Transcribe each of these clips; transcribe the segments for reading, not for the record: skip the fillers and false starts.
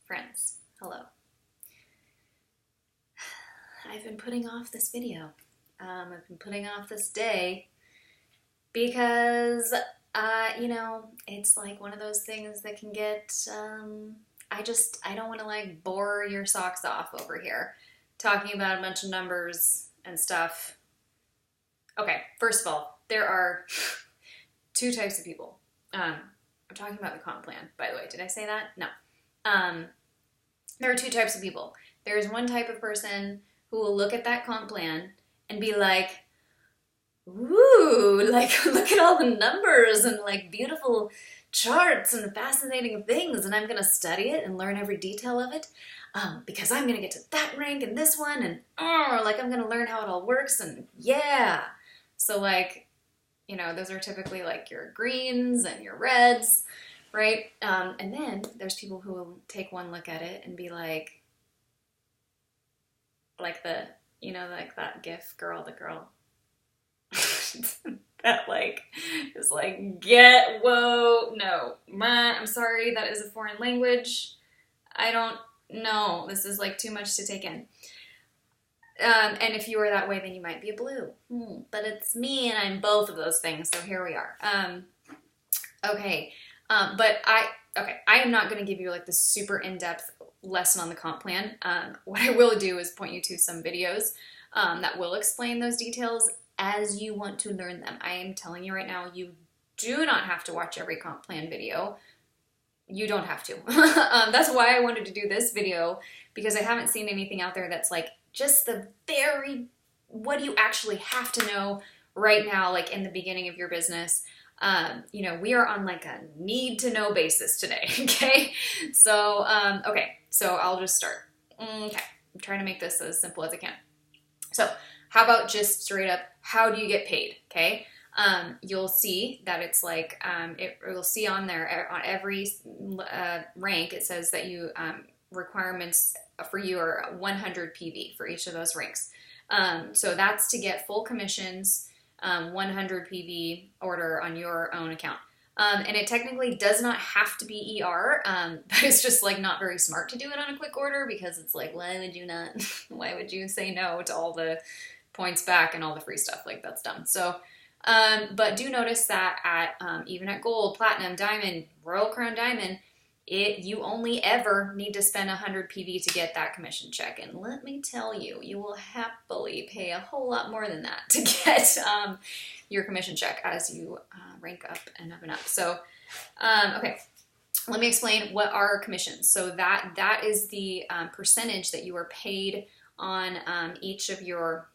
Friends, hello. I've been putting off this video. I've been putting off this day because, it's like one of those things that can get, I don't want to like bore your socks off over here talking about a bunch of numbers and stuff. Okay, first of all, there are two types of people. I'm talking about the comp plan, by the way. Did I say that? No. There are two types of people. There's one type of person who will look at that comp plan and be like, ooh, like look at all the numbers and like beautiful charts and fascinating things, and I'm going to study it and learn every detail of it because I'm going to get to that rank and this one, and like I'm going to learn how it all works, and yeah. So like, those are typically like your greens and your reds, right? And then there's people who will take one look at it and be like like that GIF girl, the girl that like is like, no, I'm sorry, that is a foreign language. I don't know. This is like too much to take in. And if you are that way, then you might be a blue. But it's me, and I'm both of those things. So here we are. Okay. But I am not going to give you like the super in-depth lesson on the comp plan. What I will do is point you to some videos that will explain those details as you want to learn them. I am telling you right now, you do not have to watch every comp plan video. You don't have to. That's why I wanted to do this video, because I haven't seen anything out there that's like just what do you actually have to know right now, like in the beginning of your business. We are on like a need to know basis today. Okay. So, so I'll just start. Okay. I'm trying to make this as simple as I can. So how about just straight up, how do you get paid? Okay. You'll see that it's like, you'll see on there on every rank, it says that you, requirements for you are 100 PV for each of those ranks. So that's to get full commissions, 100 PV order on your own account. And it technically does not have to be ER, but it's just like not very smart to do it on a quick order, because it's like, why would you say no to all the points back and all the free stuff? Like, that's dumb. So, but do notice that at, even at gold, platinum, diamond, Royal Crown diamond, you only ever need to spend 100 PV to get that commission check. And let me tell you, you will happily pay a whole lot more than that to get your commission check as you rank up and up and up. So, okay, let me explain what are commissions. So that is the percentage that you are paid on each of your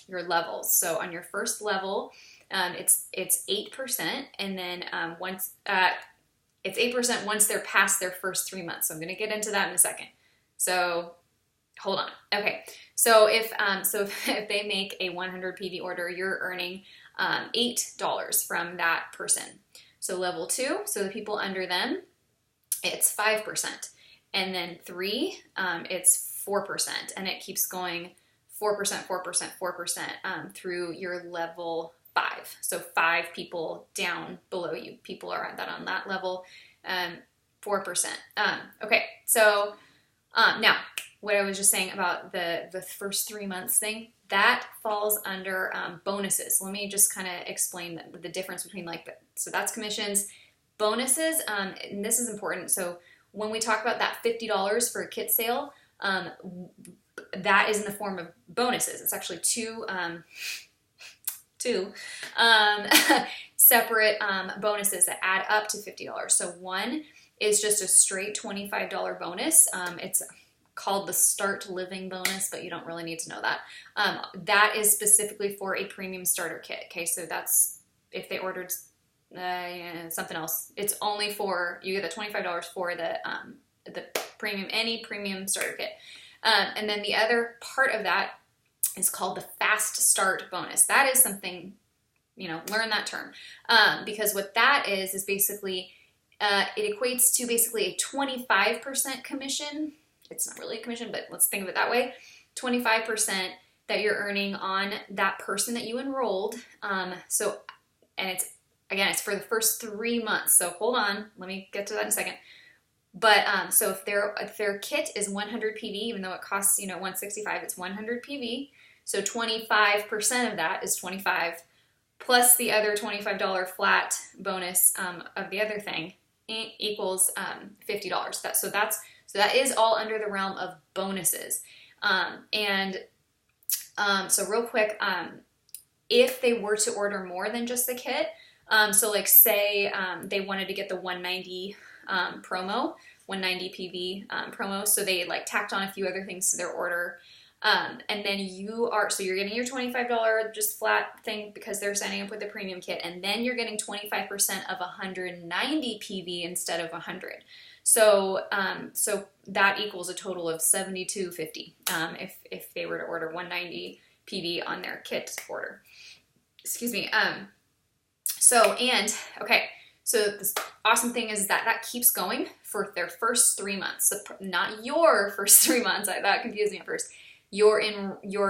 levels. So on your first level, it's 8%, and then once it's 8% once they're past their first 3 months. So I'm going to get into that in a second. So hold on. Okay. So if they make a 100 PV order, you're earning $8 from that person. So level 2, so the people under them, it's 5%. And then 3, it's 4%. And it keeps going 4%, 4%, 4% through your level 5. So 5 people down below you. People are at on that level, 4%. Okay, so now what I was just saying about the first 3 months thing, that falls under bonuses. Let me just kind of explain the difference between so that's commissions, bonuses, and this is important. So when we talk about that $50 for a kit sale, that is in the form of bonuses. It's actually two separate bonuses that add up to $50. So one is just a straight $25 bonus. It's called the Start Living bonus, but you don't really need to know that. That is specifically for a premium starter kit. Okay, so that's if they ordered something else. It's only for, you get the $25 for the premium, any premium starter kit. And then the other part of that is called the Fast Start bonus. That is something, learn that term. Because what that is basically, it equates to basically a 25% commission. It's not really a commission, but let's think of it that way. 25% that you're earning on that person that you enrolled. And it's for the first 3 months. So hold on, let me get to that in a second. But so if their kit is 100 PV, even though it costs 165, it's 100 PV. So 25% of that is 25, plus the other $25 flat bonus of the other thing equals $50. So that is all under the realm of bonuses. So real quick, if they were to order more than just the kit, so like say they wanted to get the 190 promo, 190 PV promo, so they like tacked on a few other things to their order, and then so you're getting your $25 just flat thing because they're signing up with the premium kit, and then you're getting 25% of 190 PV instead of 100. So that equals a total of $72.50 if they were to order 190 PV on their kit order. Excuse me. So this awesome thing is that keeps going for their first 3 months. So not your first 3 months. That confused me at first. Your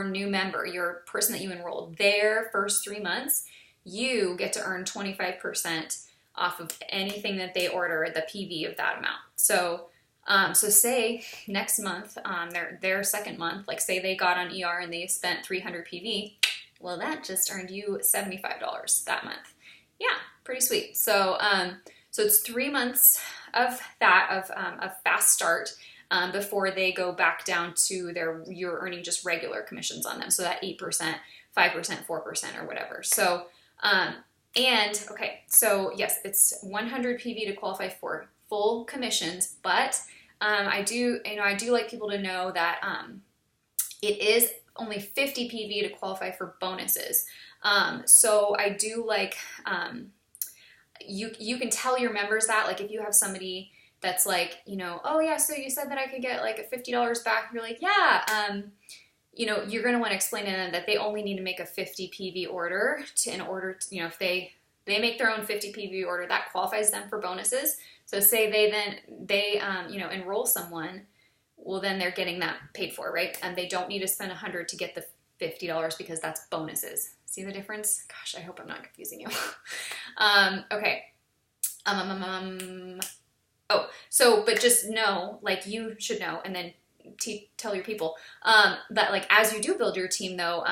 new member, your person that you enrolled, their first 3 months, you get to earn 25% off of anything that they order, the PV of that amount. So say next month, their second month, like say they got on ER and they spent 300 PV, well, that just earned you $75 that month. Yeah, pretty sweet. So it's 3 months of that, of fast start, before they go back down to you're earning just regular commissions on them. So that 8%, 5%, 4% or whatever. So, so yes, it's 100 PV to qualify for full commissions, but I do like people to know that it is only 50 PV to qualify for bonuses. So I do like you can tell your members that, like if you have somebody that's like, oh yeah, so you said that I could get like a $50 back. You're like, yeah, you're going to want to explain to them that they only need to make a 50 PV order if they make their own 50 PV order, that qualifies them for bonuses. So say they enroll someone, well then they're getting that paid for, right? And they don't need to spend 100 to get the $50 because that's bonuses. See the difference? Gosh, I hope I'm not confusing you. Okay. But just know, like you should know, and then tell your people that like as you do build your team though,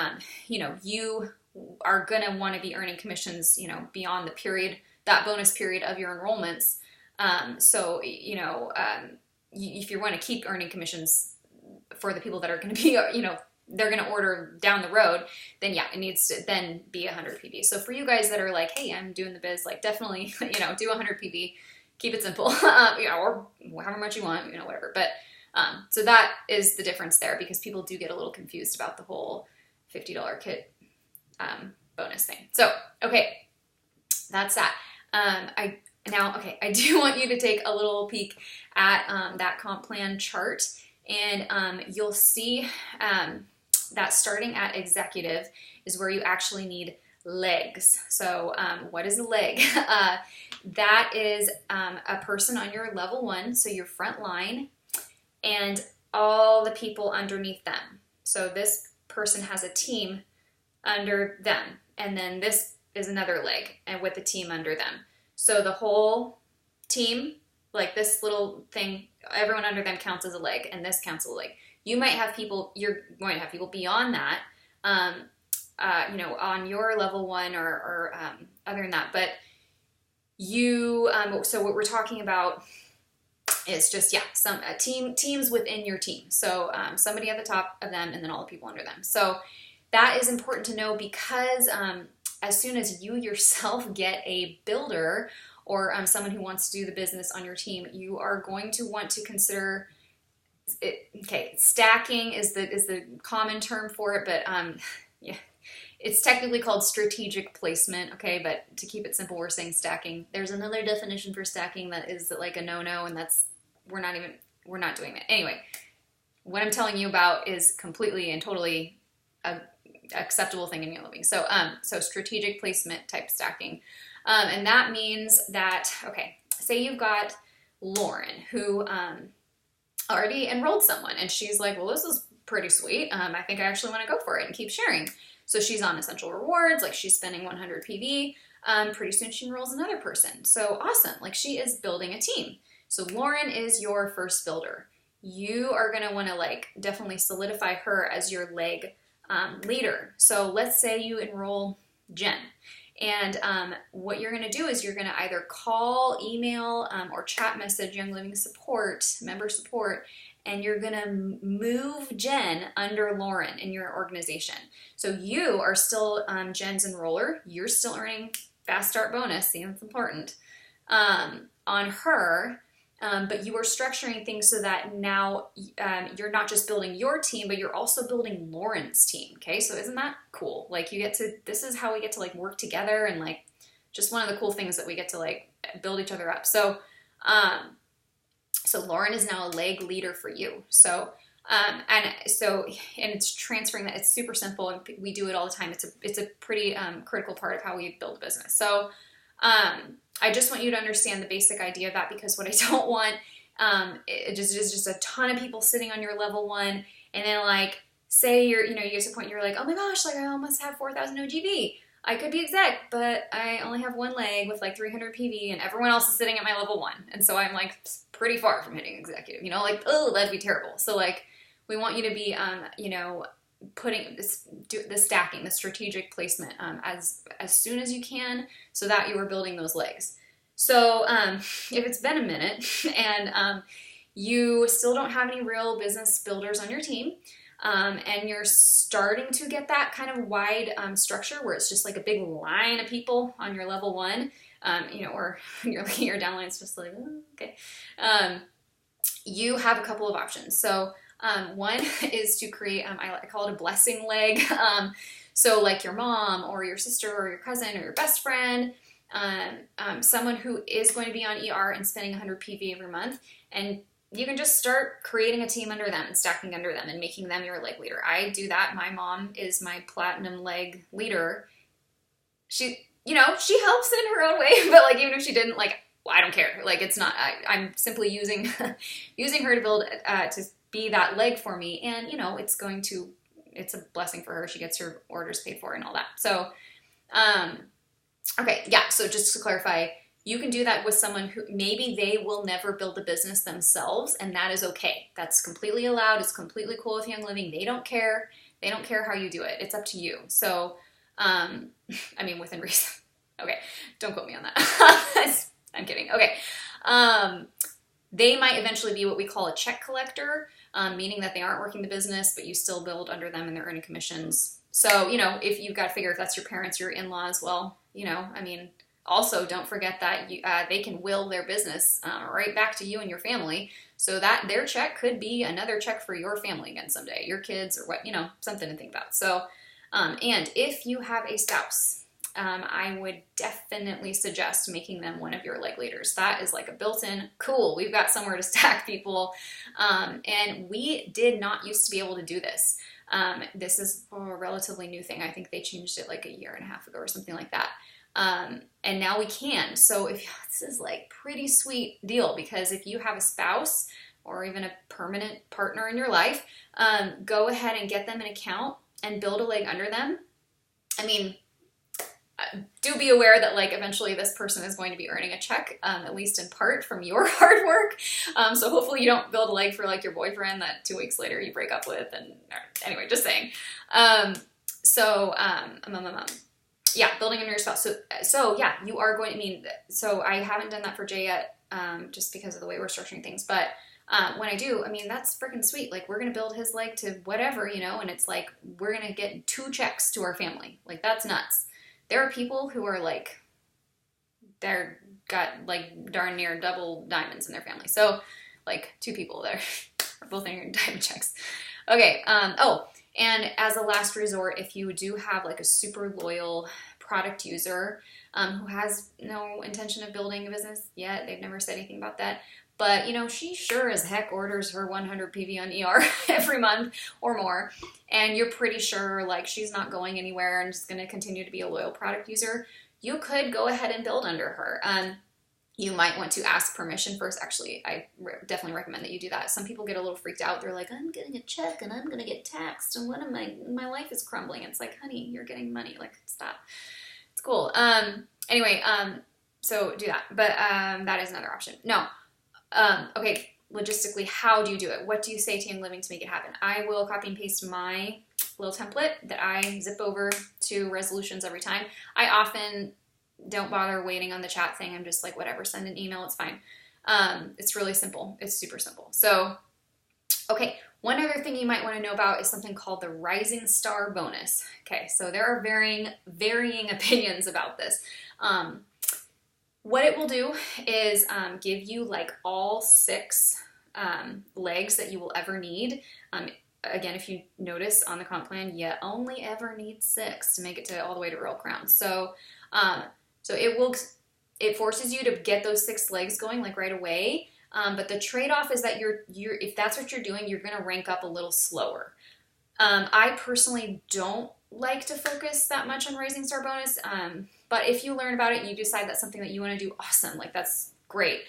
you are gonna want to be earning commissions, beyond that bonus period of your enrollments. If you want to keep earning commissions for the people that are going to be, they're going to order down the road, then yeah, it needs to then be 100 PV. So for you guys that are like, hey, I'm doing the biz, like definitely, do 100 PV, keep it simple, or however much you want, whatever. But so that is the difference there, because people do get a little confused about the whole $50 kit bonus thing. So, okay, that's that. I do want you to take a little peek at that comp plan chart, and you'll see that starting at executive is where you actually need legs. So what is a leg? That is a person on your level 1, so your front line, and all the people underneath them. So this person has a team under them, and then this is another leg, and with a team under them. So the whole team, like this little thing, everyone under them counts as a leg, and this counts as a leg. You're going to have people beyond that, on your level 1 or other than that. But so what we're talking about is just, teams within your team. So somebody at the top of them, and then all the people under them. So that is important to know, because as soon as you yourself get a builder or someone who wants to do the business on your team, you are going to want to consider it. Okay, stacking is the common term for it, but it's technically called strategic placement. Okay, but to keep it simple, we're saying stacking. There's another definition for stacking that is like a no-no, and we're not doing that. Anyway, what I'm telling you about is completely and totally acceptable thing in your living. So strategic placement type stacking. And that means that, say you've got Lauren who already enrolled someone, and she's like, well, this is pretty sweet. I think I actually want to go for it and keep sharing. So she's on Essential Rewards, like she's spending 100 PV. Pretty soon she enrolls another person. So awesome. Like she is building a team. So Lauren is your first builder. You are going to want to like definitely solidify her as your leg leader. So let's say you enroll Jen. And what you're going to do is you're going to either call, email, or chat message Young Living support, member support, and you're going to move Jen under Lauren in your organization. So you are still Jen's enroller. You're still earning fast start bonus. See, that's important on her. But you are structuring things so that now you're not just building your team, but you're also building Lauren's team. Okay, so isn't that cool? Like you get to, this is how we get to like work together, and like just one of the cool things that we get to like build each other up. So, so Lauren is now a leg leader for you. So, and it's transferring that. It's super simple, and we do it all the time. It's a pretty critical part of how we build a business. So, I just want you to understand the basic idea of that, because what I don't want is just a ton of people sitting on your level 1, and then like say you get to a point you're like, oh my gosh, like I almost have 4,000 OGV. I could be exec, but I only have one leg with like 300 PV, and everyone else is sitting at my level 1, and so I'm like pretty far from hitting executive. Like, oh, that'd be terrible. So like we want you to be putting the stacking, the strategic placement as soon as you can, so that you are building those legs. So if it's been a minute and you still don't have any real business builders on your team, and you're starting to get that kind of wide structure where it's just like a big line of people on your level 1, or you're looking at your downline, it's just like, oh, okay. You have a couple of options. So one is to create, I call it a blessing leg. So like your mom or your sister or your cousin or your best friend, someone who is going to be on ER and spending 100 PV every month, and you can just start creating a team under them and stacking under them and making them your leg leader. I do that. My mom is my platinum leg leader. She helps in her own way, but like even if she didn't, like, well, I don't care. Like it's not. I'm simply using her to build to be that leg for me, and it's a blessing for her. She gets her orders paid for and all that. So, okay, yeah. So just to clarify, you can do that with someone who maybe they will never build a business themselves, and that is okay. That's completely allowed. It's completely cool with Young Living. They don't care. They don't care how you do it. It's up to you. So, within reason. Okay, don't quote me on that. I'm kidding. Okay. They might eventually be what we call a check collector, meaning that they aren't working the business, but you still build under them and they're earning commissions. So, if you've got to figure if that's your parents, your in-laws, well, also don't forget that they can will their business right back to you and your family, so that their check could be another check for your family again someday, your kids or what, something to think about. So, and if you have a spouse, I would definitely suggest making them one of your leg leaders. That is like a built-in, cool, we've got somewhere to stack people. And we did not used to be able to do this. This is a relatively new thing. I think they changed it like a year and a half ago or something like that. And now we can. So this is like pretty sweet deal, because if you have a spouse or even a permanent partner in your life, go ahead and get them an account and build a leg under them. Do be aware that like eventually this person is going to be earning a check, at least in part from your hard work. So hopefully you don't build a leg for like your boyfriend that 2 weeks later you break up with. And anyway, just saying. Yeah, building under your spouse. So yeah, you are going. So I haven't done that for Jay yet, just because of the way we're structuring things. But when I do, that's freaking sweet. Like we're gonna build his leg to whatever, and it's like we're gonna get 2 checks to our family. Like that's nuts. There are people who are like, they're got like darn near double diamonds in their family. So like 2 people there are both in your diamond checks. Okay. And as a last resort, if you do have like a super loyal product user who has no intention of building a business yet, they've never said anything about that, but she sure as heck orders her 100 PV on ER every month or more, and you're pretty sure like she's not going anywhere and just going to continue to be a loyal product user, you could go ahead and build under her. You might want to ask permission first. Actually, I definitely recommend that you do that. Some people get a little freaked out. They're like, I'm getting a check and I'm going to get taxed and my life is crumbling. It's like, honey, you're getting money. Like, stop. It's cool. So do that. But that is another option. No. Okay, logistically, how do you do it? What do you say to Young Living to make it happen? I will copy and paste my little template that I zip over to resolutions every time. I often don't bother waiting on the chat thing. I'm just like, whatever, send an email, it's fine. It's really simple. It's super simple. So, okay, one other thing you might want to know about is something called the Rising Star bonus. Okay, so there are varying opinions about this. What it will do is give you like all 6 legs that you will ever need. Again, if you notice on the comp plan, you only ever need 6 to make it to all the way to Royal Crown. So, it forces you to get those 6 legs going like right away. But the trade-off is that if that's what you're doing, you're going to rank up a little slower. I personally don't like to focus that much on Rising Star bonus. But if you learn about it and you decide that's something that you want to do, awesome. Like that's great.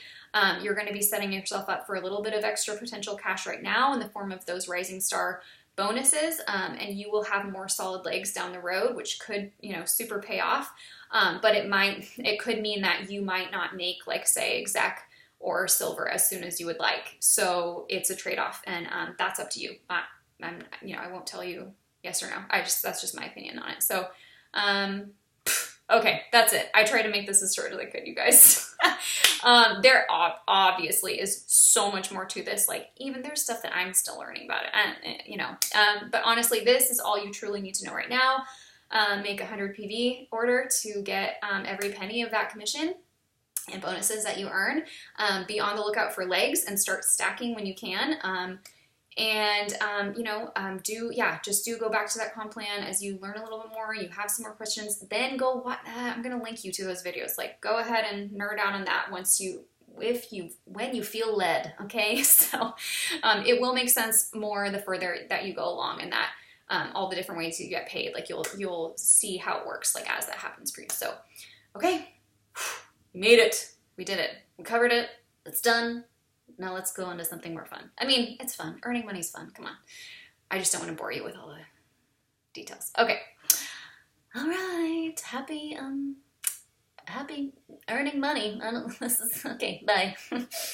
You're going to be setting yourself up for a little bit of extra potential cash right now in the form of those Rising Star bonuses. And you will have more solid legs down the road, which could, super pay off. But it could mean that you might not make like say exec or silver as soon as you would like. So it's a trade-off, and that's up to you. I won't tell you yes or no. That's just my opinion on it. So, okay, that's it. I tried to make this as short as I could, you guys. There obviously is so much more to this. Like even there's stuff that I'm still learning about it, but honestly, this is all you truly need to know right now. Make a 100 PV order to get every penny of that commission and bonuses that you earn. Be on the lookout for legs and start stacking when you can. Just do go back to that comp plan as you learn a little bit more, you have some more questions, then I'm going to link you to those videos. Like go ahead and nerd out on that when you feel led. Okay. So, it will make sense more the further that you go along in that, all the different ways you get paid. Like you'll see how it works, like as that happens for you. So, okay. We made it. We did it. We covered it. It's done. Now let's go into something more fun. I mean, it's fun. Earning money's fun. Come on. I just don't want to bore you with all the details. Okay. All right. Happy earning money. Okay. Bye.